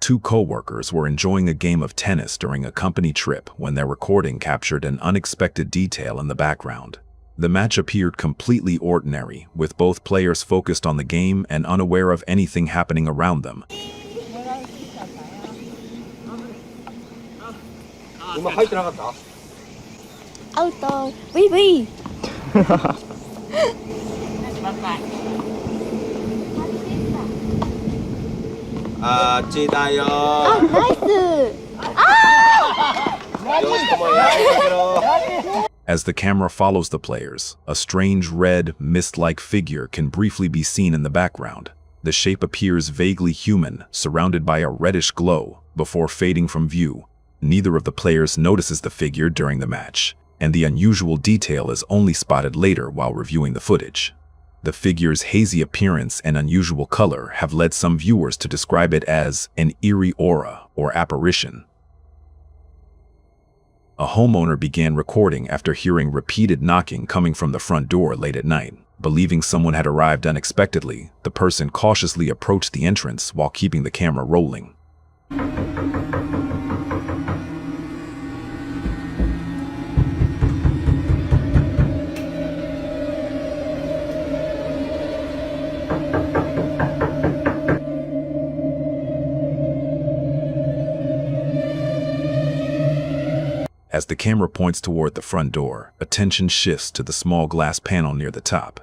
Two co-workers were enjoying a game of tennis during a company trip when their recording captured an unexpected detail in the background. The match appeared completely ordinary, with both players focused on the game and unaware of anything happening around them. Auto, VV. As the camera follows the players, a strange red, mist-like figure can briefly be seen in the background. The shape appears vaguely human, surrounded by a reddish glow, before fading from view. Neither of the players notices the figure during the match, and the unusual detail is only spotted later while reviewing the footage. The figure's hazy appearance and unusual color have led some viewers to describe it as an eerie aura or apparition. A homeowner began recording after hearing repeated knocking coming from the front door late at night. Believing someone had arrived unexpectedly, the person cautiously approached the entrance while keeping the camera rolling. As the camera points toward the front door, attention shifts to the small glass panel near the top.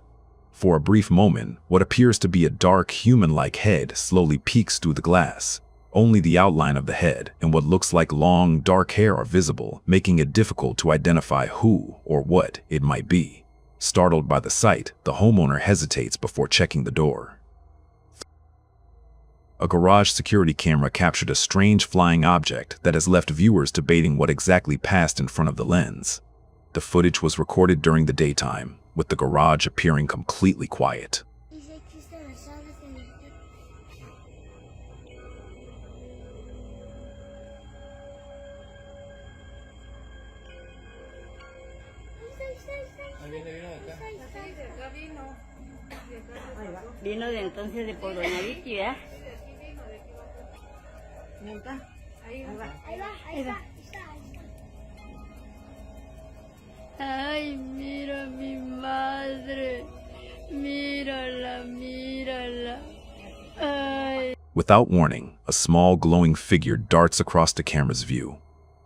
For a brief moment, what appears to be a dark, human-like head slowly peeks through the glass. Only the outline of the head and what looks like long, dark hair are visible, making it difficult to identify who or what it might be. Startled by the sight, the homeowner hesitates before checking the door. A garage security camera captured a strange flying object that has left viewers debating what exactly passed in front of the lens. The footage was recorded during the daytime, with the garage appearing completely quiet. Vino de entonces de por Doña Vicky, ¿verdad? Ahí va. Ay, mira mi madre. Mírala. Ay. Without warning, a small glowing figure darts across the camera's view.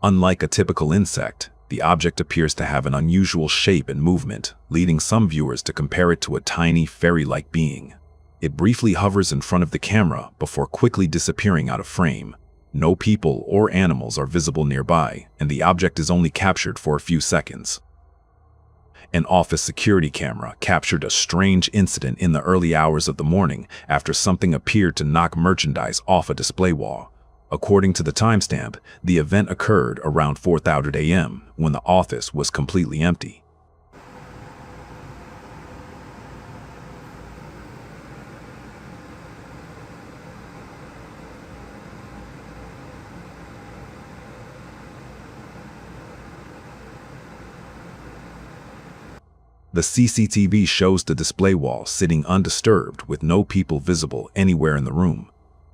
Unlike a typical insect, the object appears to have an unusual shape and movement, leading some viewers to compare it to a tiny, fairy-like being. It briefly hovers in front of the camera before quickly disappearing out of frame. No people or animals are visible nearby, and the object is only captured for a few seconds. An office security camera captured a strange incident in the early hours of the morning after something appeared to knock merchandise off a display wall. According to the timestamp, the event occurred around 4:30 a.m. when the office was completely empty. The CCTV shows the display wall sitting undisturbed with no people visible anywhere in the room.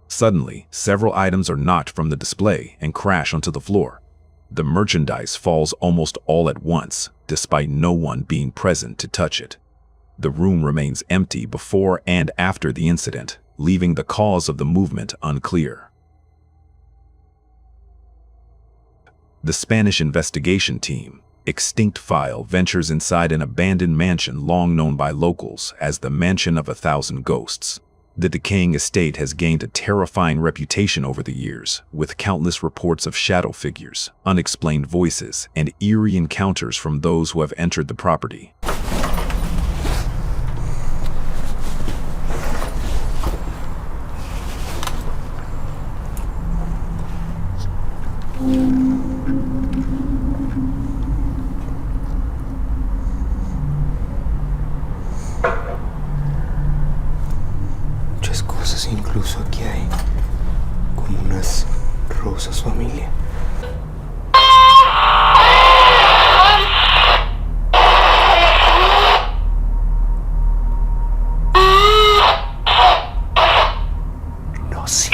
Suddenly, several items are knocked from the display and crash onto the floor. The merchandise falls almost all at once, despite no one being present to touch it. The room remains empty before and after the incident, leaving the cause of the movement unclear. The Spanish investigation team, Extinct File, ventures inside an abandoned mansion long known by locals as the Mansion of 1,000 Ghosts. The decaying estate has gained a terrifying reputation over the years, with countless reports of shadow figures, unexplained voices, and eerie encounters from those who have entered the property. Incluso aquí hay como unas rosas familia. No sé.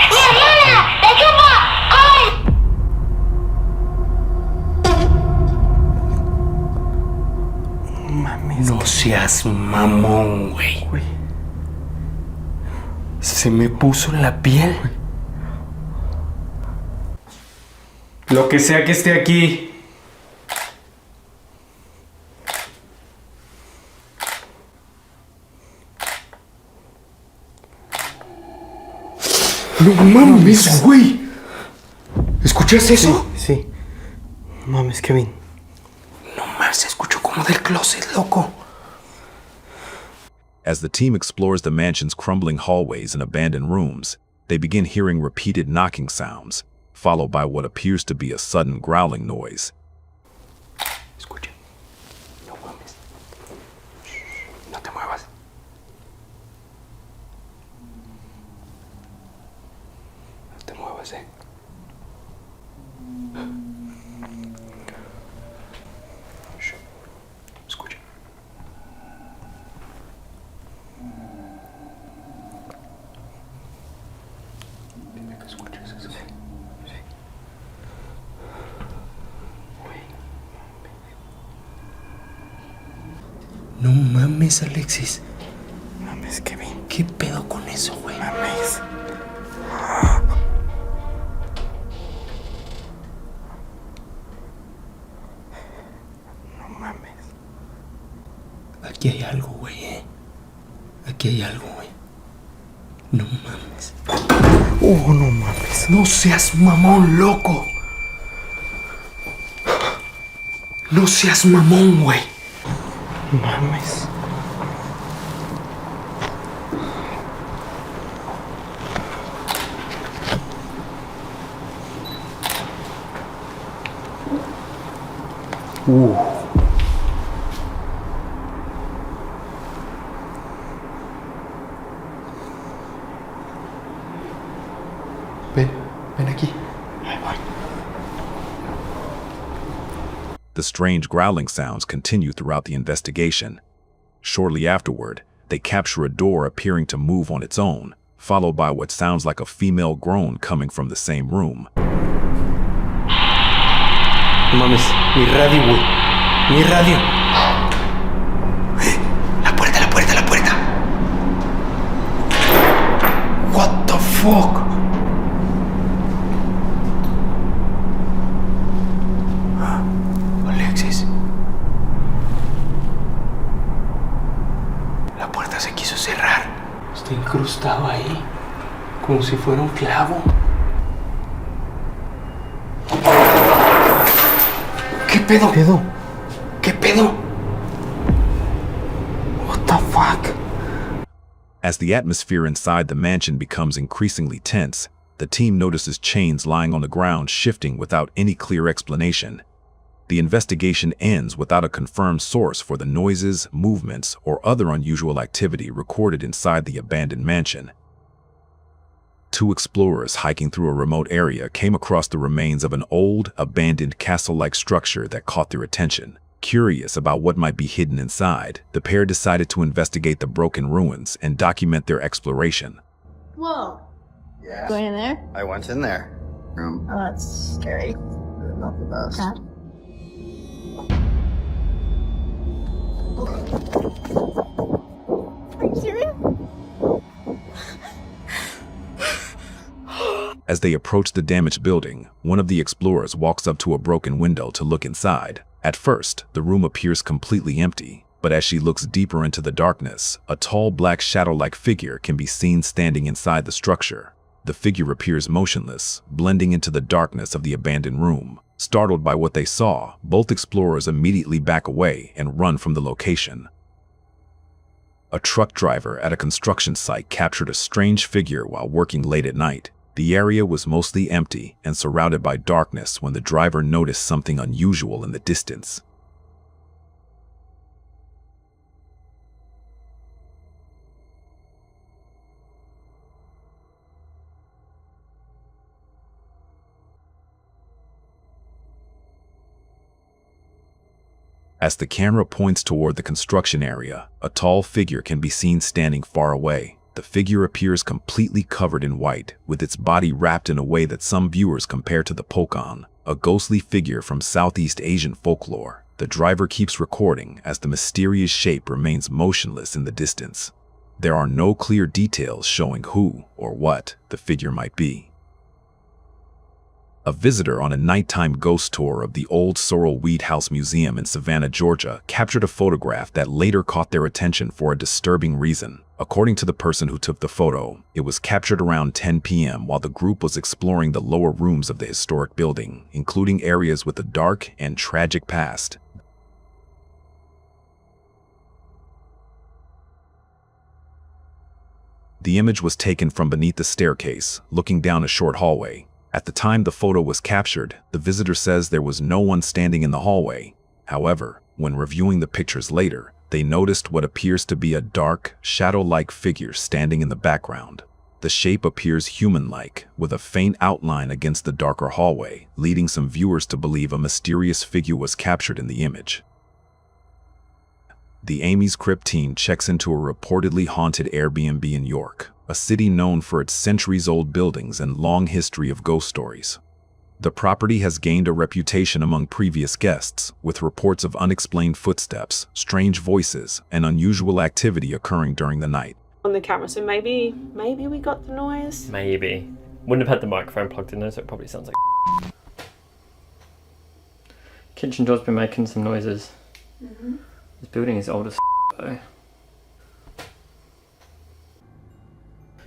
seas mamón, güey. Se me puso la piel. Lo que sea que esté aquí. No mames, güey. ¿Escuchas eso? Sí. No mames, Kevin. No mames, se escuchó como del closet, loco. As the team explores the mansion's crumbling hallways and abandoned rooms, they begin hearing repeated knocking sounds, followed by what appears to be a sudden growling noise. Escucha. No mames. No te muevas. No te muevas, Escucha. Dime que escuchas eso. Sí. No mames, Alexis. Mames, Kevin. ¿Qué pedo con eso, güey? Mames. No mames. Aquí hay algo, güey, Aquí hay algo, güey. No mames. Oh, no mames. No seas mamón, loco. No seas mamón, güey. Mames. Ven aquí. Ahí voy. The strange growling sounds continue throughout the investigation. Shortly afterward, they capture a door appearing to move on its own, followed by what sounds like a female groan coming from the same room. No mames. Mi radio, güey. Mi radio. La puerta. What the fuck? Alexis. La puerta se quiso cerrar. Está incrustado ahí, como si fuera un clavo. ¿Qué pedo? ¿Qué pedo? What the fuck? As the atmosphere inside the mansion becomes increasingly tense, the team notices chains lying on the ground shifting without any clear explanation. The investigation ends without a confirmed source for the noises, movements, or other unusual activity recorded inside the abandoned mansion. Two explorers hiking through a remote area came across the remains of an old, abandoned castle-like structure that caught their attention. Curious about what might be hidden inside, the pair decided to investigate the broken ruins and document their exploration. Whoa. Yeah. Going in there? I went in there. Oh, that's scary. Not the best. Dad? Are you serious? As they approach the damaged building, one of the explorers walks up to a broken window to look inside. At first, the room appears completely empty, but as she looks deeper into the darkness, a tall black shadow-like figure can be seen standing inside the structure. The figure appears motionless, blending into the darkness of the abandoned room. Startled by what they saw, both explorers immediately back away and run from the location. A truck driver at a construction site captured a strange figure while working late at night. The area was mostly empty and surrounded by darkness when the driver noticed something unusual in the distance. As the camera points toward the construction area, a tall figure can be seen standing far away. The figure appears completely covered in white, with its body wrapped in a way that some viewers compare to the Pokon, a ghostly figure from Southeast Asian folklore. The driver keeps recording as the mysterious shape remains motionless in the distance. There are no clear details showing who or what the figure might be. A visitor on a nighttime ghost tour of the old Sorrel Weed House Museum in Savannah, Georgia, captured a photograph that later caught their attention for a disturbing reason. According to the person who took the photo, it was captured around 10 p.m. while the group was exploring the lower rooms of the historic building, including areas with a dark and tragic past. The image was taken from beneath the staircase, looking down a short hallway. At the time the photo was captured, the visitor says there was no one standing in the hallway. However, when reviewing the pictures later, they noticed what appears to be a dark, shadow-like figure standing in the background. The shape appears human-like, with a faint outline against the darker hallway, leading some viewers to believe a mysterious figure was captured in the image. The Amy's Crypt team checks into a reportedly haunted Airbnb in York, a city known for its centuries-old buildings and long history of ghost stories. The property has gained a reputation among previous guests, with reports of unexplained footsteps, strange voices, and unusual activity occurring during the night. On the camera, so maybe we got the noise. Maybe. Wouldn't have had the microphone plugged in there, so it probably sounds like kitchen door's been making some noises. This building is old as though.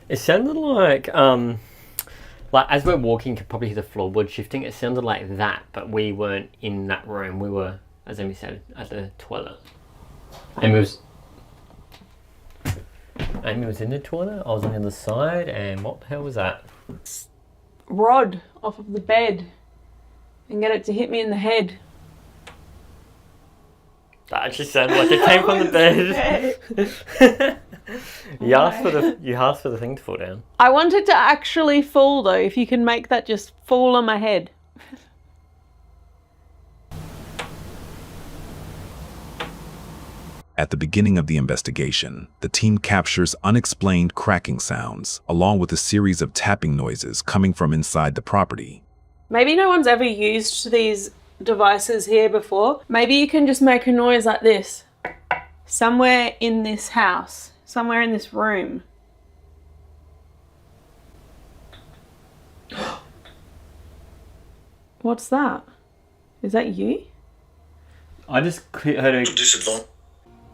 It sounded like as we're walking, you could probably hear the floorboard shifting. It sounded like that, but we weren't in that room. We were, as Amy said, at the toilet. Amy was in the toilet. I was on the other side, and what the hell was that? Rod off of the bed and get it to hit me in the head. That actually sounded like it came from the bed. You asked for the thing to fall down. I want it to actually fall though, if you can make that just fall on my head. At the beginning of the investigation, the team captures unexplained cracking sounds, along with a series of tapping noises coming from inside the property. Maybe no one's ever used these devices here before. Maybe you can just make a noise like this. Somewhere in this house. Somewhere in this room. What's that? Is that you? I just heard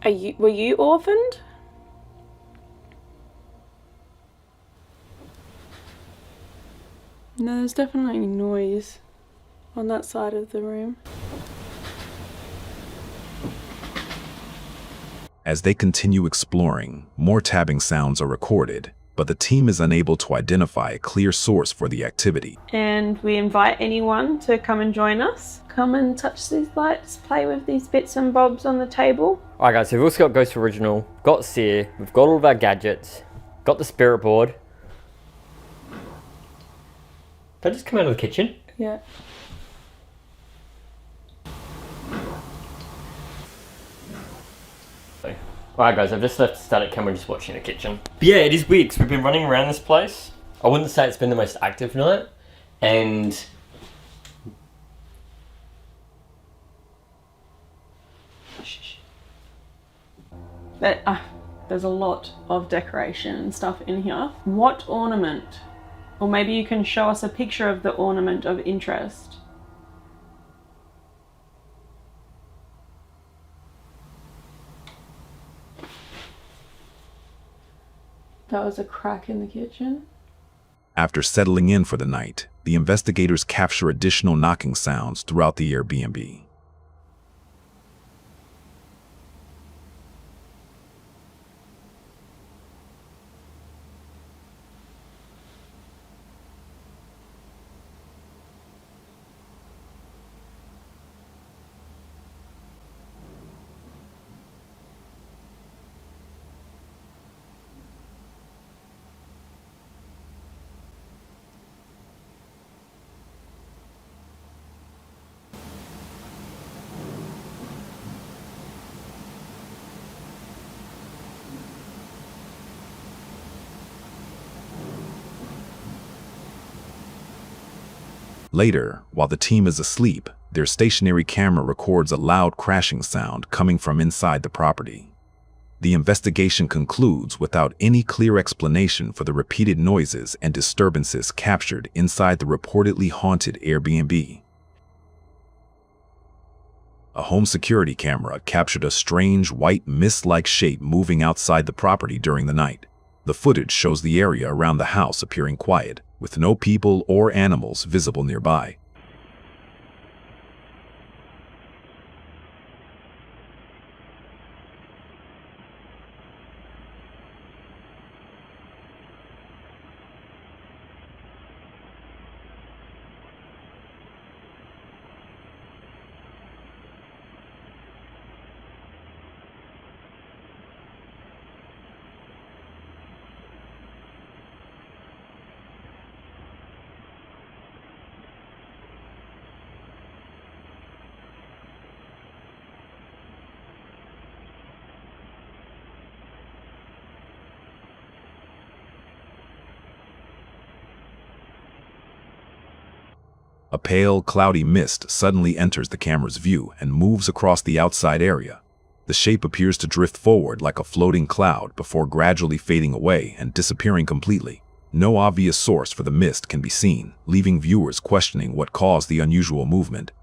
a... Were you orphaned? No, there's definitely noise on that side of the room. As they continue exploring, more tapping sounds are recorded, but the team is unable to identify a clear source for the activity. And we invite anyone to come and join us. Come and touch these lights, play with these bits and bobs on the table. Alright guys, so we've also got Ghost Original, got Sear, we've got all of our gadgets, got the spirit board. Did I just come out of the kitchen? Yeah. Alright guys, I've just left the static camera just watching the kitchen. But yeah, it is weird because we've been running around this place. I wouldn't say it's been the most active night. And... there's a lot of decoration and stuff in here. What ornament? Or maybe you can show us a picture of the ornament of interest. That was a crack in the kitchen. After settling in for the night, the investigators capture additional knocking sounds throughout the Airbnb. Later, while the team is asleep, Their stationary camera records a loud crashing sound coming from inside the property. The investigation concludes without any clear explanation for the repeated noises and disturbances captured inside the reportedly haunted Airbnb. A home security camera captured a strange white mist-like shape moving outside the property during the night. The footage shows the area around the house appearing quiet, with no people or animals visible nearby. A pale, cloudy mist suddenly enters the camera's view and moves across the outside area. The shape appears to drift forward like a floating cloud before gradually fading away and disappearing completely. No obvious source for the mist can be seen, leaving viewers questioning what caused the unusual movement.